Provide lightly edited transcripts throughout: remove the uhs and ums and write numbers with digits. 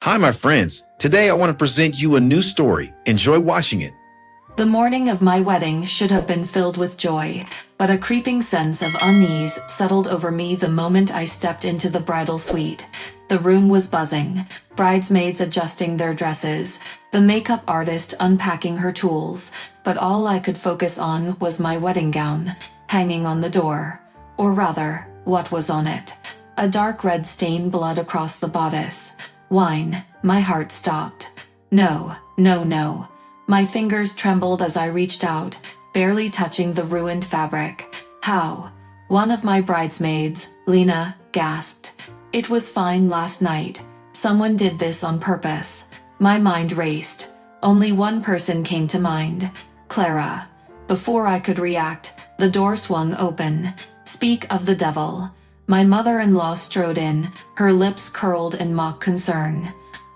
Hi, my friends. Today I want to present you a new story. Enjoy watching it. The morning of my wedding should have been filled with joy, but a creeping sense of unease settled over me the moment I stepped into the bridal suite. The room was buzzing, bridesmaids adjusting their dresses, the makeup artist unpacking her tools, but all I could focus on was my wedding gown, hanging on the door. Or rather, what was on it? A dark red stain bled across the bodice. Wine. My heart stopped. No. My fingers trembled as I reached out, barely touching the ruined fabric. How? One of my bridesmaids, Lena, gasped. It was fine last night. Someone did this on purpose. My mind raced. Only one person came to mind. Clara. Before I could react, the door swung open. Speak of the devil. My mother-in-law strode in, her lips curled in mock concern.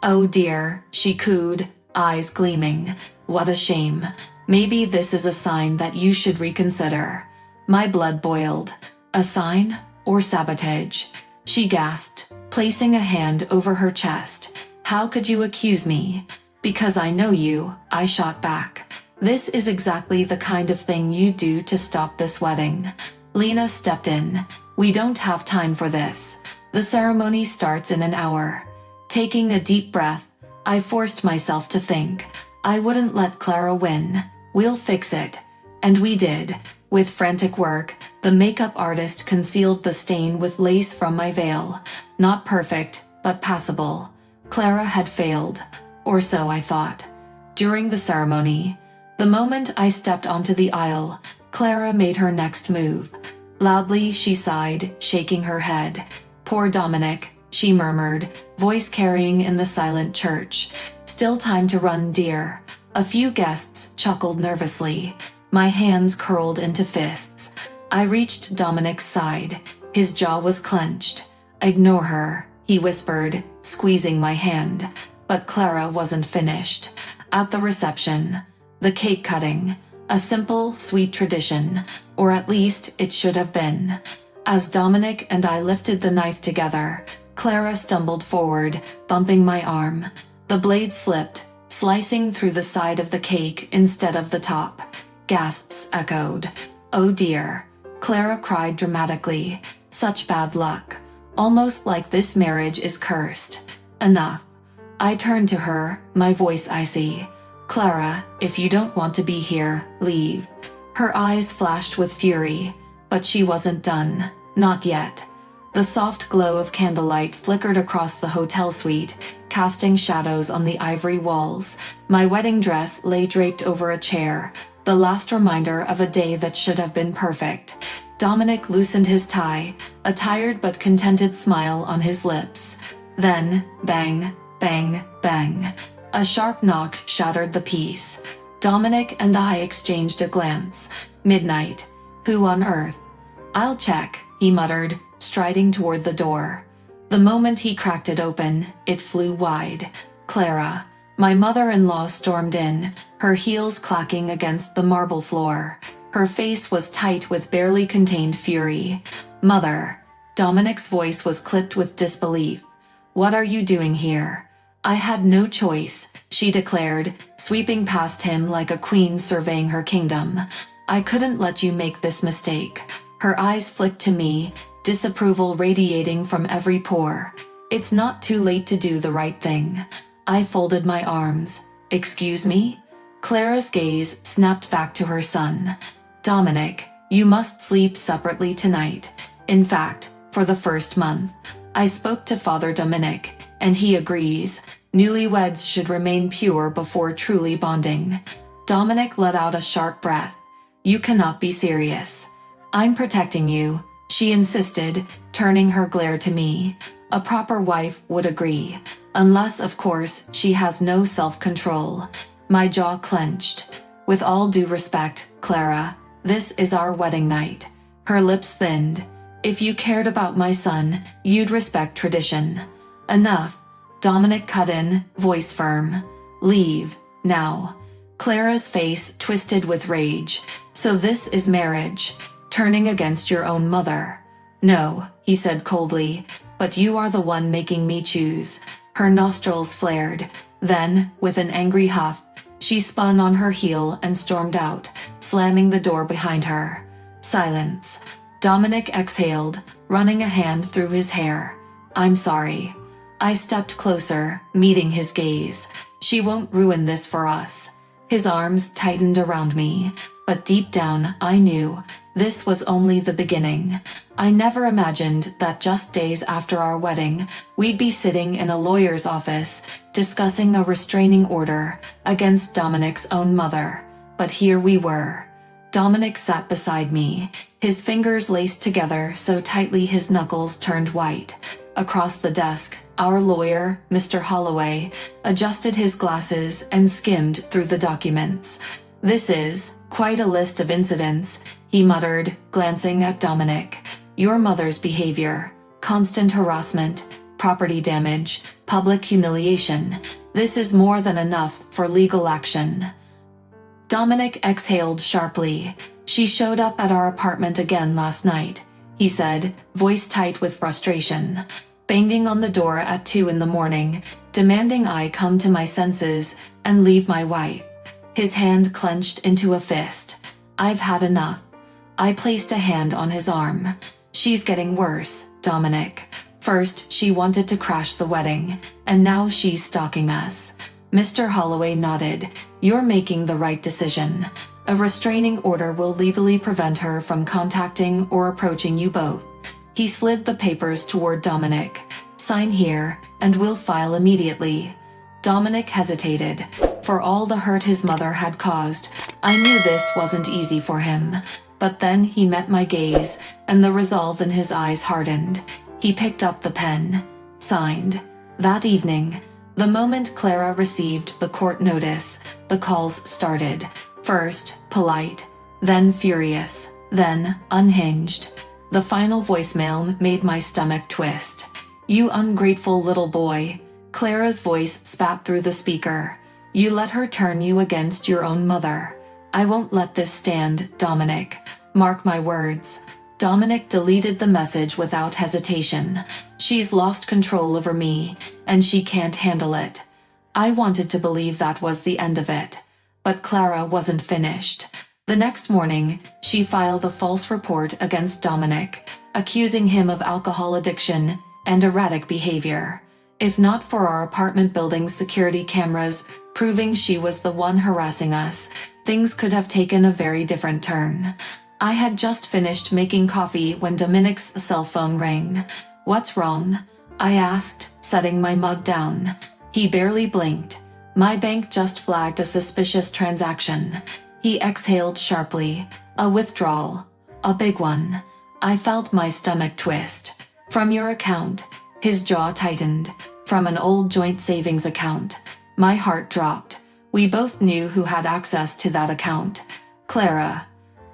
Oh dear, she cooed, eyes gleaming. What a shame. Maybe this is a sign that you should reconsider. My blood boiled. A sign? Or sabotage? She gasped, placing a hand over her chest. How could you accuse me? Because I know you, I shot back. This is exactly the kind of thing you do to stop this wedding. Lena stepped in. We don't have time for this. The ceremony starts in an hour. Taking a deep breath, I forced myself to think. I wouldn't let Clara win. We'll fix it. And we did. With frantic work, the makeup artist concealed the stain with lace from my veil. Not perfect, but passable. Clara had failed. Or so I thought. During the ceremony, the moment I stepped onto the aisle, Clara made her next move. Loudly, she sighed, shaking her head. Poor Dominic, she murmured, voice carrying in the silent church. Still time to run, dear. A few guests chuckled nervously. My hands curled into fists. I reached Dominic's side. His jaw was clenched. Ignore her, he whispered, squeezing my hand. But Clara wasn't finished. At the reception, the cake cutting, a simple, sweet tradition, or at least it should have been. As Dominic and I lifted the knife together, Clara stumbled forward, bumping my arm. The blade slipped, slicing through the side of the cake instead of the top. Gasps echoed. Oh dear. Clara cried dramatically. Such bad luck. Almost like this marriage is cursed. Enough. I turned to her, my voice icy. Clara, if you don't want to be here, leave. Her eyes flashed with fury, but she wasn't done. Not yet. The soft glow of candlelight flickered across the hotel suite, casting shadows on the ivory walls. My wedding dress lay draped over a chair, the last reminder of a day that should have been perfect. Dominic loosened his tie, a tired but contented smile on his lips. Then, bang, bang, bang. A sharp knock shattered the peace. Dominic and I exchanged a glance. Midnight. Who on earth? I'll check, he muttered, striding toward the door. The moment he cracked it open, it flew wide. Clara. My mother-in-law stormed in, her heels clacking against the marble floor. Her face was tight with barely contained fury. Mother. Dominic's voice was clipped with disbelief. What are you doing here? I had no choice, she declared, sweeping past him like a queen surveying her kingdom. I couldn't let you make this mistake. Her eyes flicked to me, disapproval radiating from every pore. It's not too late to do the right thing. I folded my arms. Excuse me? Clara's gaze snapped back to her son. Dominic, you must sleep separately tonight. In fact, for the first month. I spoke to Father Dominic, and he agrees. Newlyweds should remain pure before truly bonding. Dominic let out a sharp breath. You cannot be serious. I'm protecting you, she insisted, turning her glare to me. A proper wife would agree. Unless, of course, she has no self-control. My jaw clenched. With all due respect, Clara, this is our wedding night. Her lips thinned. If you cared about my son, you'd respect tradition. Enough. Dominic cut in, voice firm. Leave, now. Clara's face twisted with rage. So this is marriage. Turning against your own mother. No, he said coldly, but you are the one making me choose. Her nostrils flared. Then, with an angry huff, she spun on her heel and stormed out, slamming the door behind her. Silence. Dominic exhaled, running a hand through his hair. I'm sorry. I stepped closer, meeting his gaze. She won't ruin this for us. His arms tightened around me, but deep down I knew this was only the beginning. I never imagined that just days after our wedding, we'd be sitting in a lawyer's office, discussing a restraining order against Dominic's own mother. But here we were. Dominic sat beside me, his fingers laced together so tightly his knuckles turned white. Across the desk, our lawyer, Mr. Holloway, adjusted his glasses and skimmed through the documents. This is quite a list of incidents, he muttered, glancing at Dominic. Your mother's behavior, constant harassment, property damage, public humiliation. This is more than enough for legal action. Dominic exhaled sharply. She showed up at our apartment again last night, he said, voice tight with frustration, banging on the door at 2 a.m, demanding I come to my senses and leave my wife. His hand clenched into a fist. I've had enough. I placed a hand on his arm. She's getting worse, Dominic. First, she wanted to crash the wedding, and now she's stalking us. Mr. Holloway nodded. You're making the right decision. A restraining order will legally prevent her from contacting or approaching you both. He slid the papers toward Dominic. Sign here, and we'll file immediately. Dominic hesitated. For all the hurt his mother had caused, I knew this wasn't easy for him. But then he met my gaze, and the resolve in his eyes hardened. He picked up the pen. Signed. That evening, the moment Clara received the court notice, the calls started. First, polite, then furious, then unhinged. The final voicemail made my stomach twist. You ungrateful little boy. Clara's voice spat through the speaker. You let her turn you against your own mother. I won't let this stand, Dominic. Mark my words. Dominic deleted the message without hesitation. She's lost control over me, and she can't handle it. I wanted to believe that was the end of it. But Clara wasn't finished. The next morning, she filed a false report against Dominic, accusing him of alcohol addiction and erratic behavior. If not for our apartment building's security cameras proving she was the one harassing us, things could have taken a very different turn. I had just finished making coffee when Dominic's cell phone rang. What's wrong? I asked, setting my mug down. He barely blinked. My bank just flagged a suspicious transaction. He exhaled sharply. A withdrawal. A big one. I felt my stomach twist. From your account. His jaw tightened. From an old joint savings account. My heart dropped. We both knew who had access to that account. Clara.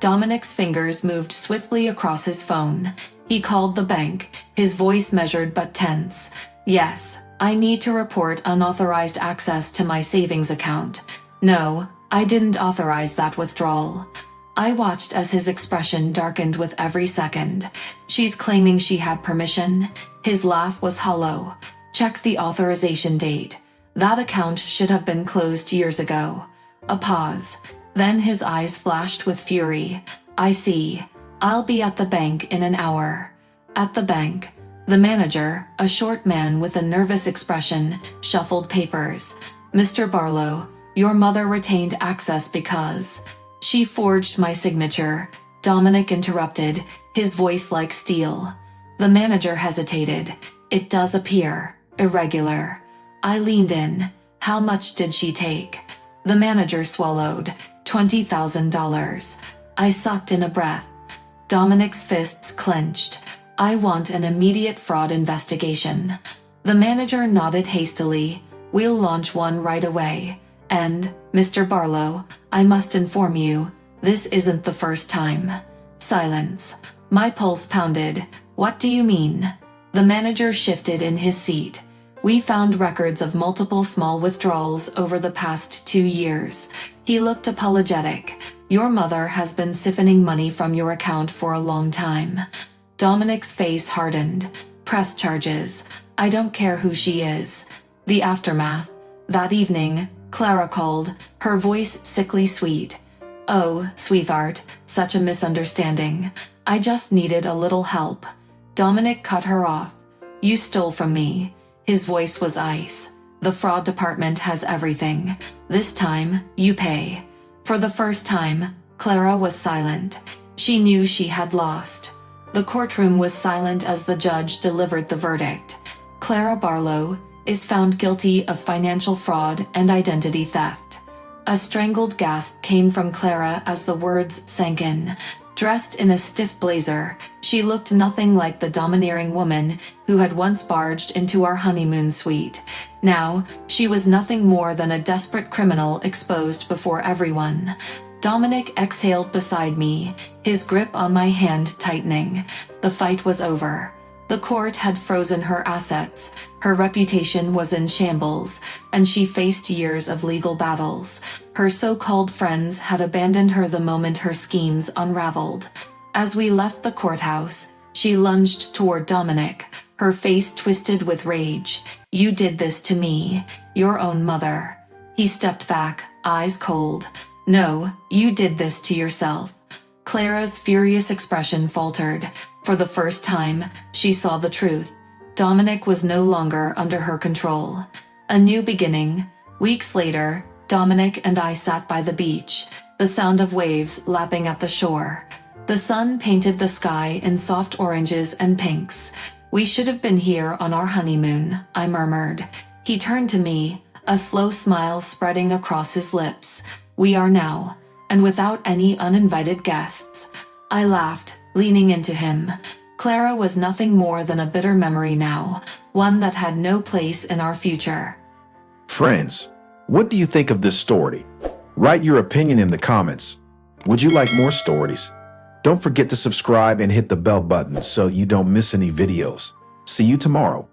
Dominic's fingers moved swiftly across his phone. He called the bank, his voice measured but tense. Yes, I need to report unauthorized access to my savings account. No, I didn't authorize that withdrawal. I watched as his expression darkened with every second. She's claiming she had permission. His laugh was hollow. Check the authorization date. That account should have been closed years ago. A pause. Then his eyes flashed with fury. I see. I'll be at the bank in an hour. At the bank. The manager, a short man with a nervous expression, shuffled papers. Mr. Barlow, your mother retained access because... She forged my signature. Dominic interrupted, his voice like steel. The manager hesitated. It does appear irregular. I leaned in. How much did she take? The manager swallowed. $20,000. I sucked in a breath. Dominic's fists clenched. I want an immediate fraud investigation. The manager nodded hastily. We'll launch one right away. And, Mr. Barlow, I must inform you, this isn't the first time. Silence. My pulse pounded. What do you mean? The manager shifted in his seat. We found records of multiple small withdrawals over the past 2 years. He looked apologetic. Your mother has been siphoning money from your account for a long time. Dominic's face hardened. Press charges. I don't care who she is. The aftermath. That evening, Clara called, her voice sickly sweet. "Oh, sweetheart, such a misunderstanding. I just needed a little help." Dominic cut her off. "You stole from me." His voice was ice. "The fraud department has everything. This time, you pay." For the first time, Clara was silent. She knew she had lost. The courtroom was silent as the judge delivered the verdict. Clara Barlow is found guilty of financial fraud and identity theft. A strangled gasp came from Clara as the words sank in. Dressed in a stiff blazer, she looked nothing like the domineering woman who had once barged into our honeymoon suite. Now, she was nothing more than a desperate criminal exposed before everyone. Dominic exhaled beside me, his grip on my hand tightening. The fight was over. The court had frozen her assets, her reputation was in shambles, and she faced years of legal battles. Her so-called friends had abandoned her the moment her schemes unraveled. As we left the courthouse, she lunged toward Dominic, her face twisted with rage. "You did this to me, your own mother." He stepped back, eyes cold. "No, you did this to yourself." Clara's furious expression faltered. For the first time, she saw the truth. Dominic was no longer under her control. A new beginning. Weeks later, Dominic and I sat by the beach, the sound of waves lapping at the shore. The sun painted the sky in soft oranges and pinks. "We should have been here on our honeymoon," I murmured. He turned to me, a slow smile spreading across his lips. "We are now, and without any uninvited guests." I laughed, leaning into him. Clara was nothing more than a bitter memory now, one that had no place in our future. Friends, what do you think of this story? Write your opinion in the comments. Would you like more stories? Don't forget to subscribe and hit the bell button so you don't miss any videos. See you tomorrow.